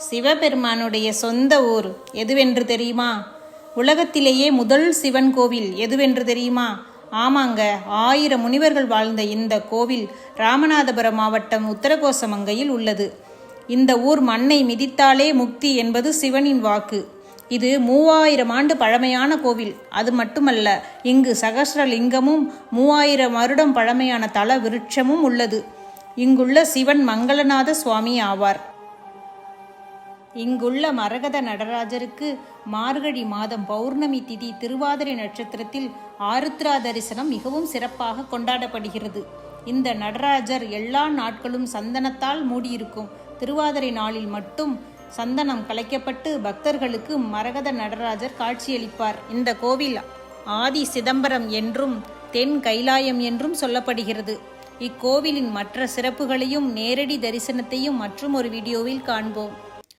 சிவபெருமானுடைய சொந்த ஊர் எதுவென்று தெரியுமா? உலகத்திலேயே முதல் சிவன் கோவில் எதுவென்று தெரியுமா? ஆமாங்க, 1000 முனிவர்கள் வாழ்ந்த இந்த கோவில் ராமநாதபுரம் மாவட்டம் உத்தரகோசமங்கையில் உள்ளது. இந்த ஊர் மண்ணை மிதித்தாலே முக்தி என்பது சிவனின் வாக்கு. இது 3000 ஆண்டு பழமையான கோவில். அது மட்டுமல்ல, இங்கு சகஸ்ரலிங்கமும் 3000 வருடம் பழமையான தல விருட்சமும் உள்ளது. இங்குள்ள சிவன் மங்களநாத சுவாமி ஆவார். இங்குள்ள மரகத நடராஜருக்கு மார்கழி மாதம் பௌர்ணமி திதி திருவாதிரை நட்சத்திரத்தில் ஆருத்ரா தரிசனம் மிகவும் சிறப்பாக கொண்டாடப்படுகிறது. இந்த நடராஜர் எல்லா நாட்களும் சந்தனத்தால் மூடியிருக்கும். திருவாதிரை நாளில் மட்டும் சந்தனம் கலைக்கப்பட்டு பக்தர்களுக்கு மரகத நடராஜர் காட்சியளிப்பார். இந்த கோவில் ஆதி சிதம்பரம் என்றும் தென் கைலாயம் என்றும் சொல்லப்படுகிறது. இக்கோவிலின் மற்ற சிறப்புகளையும் நேரடி தரிசனத்தையும் மற்றும் ஒரு வீடியோவில் காண்போம்.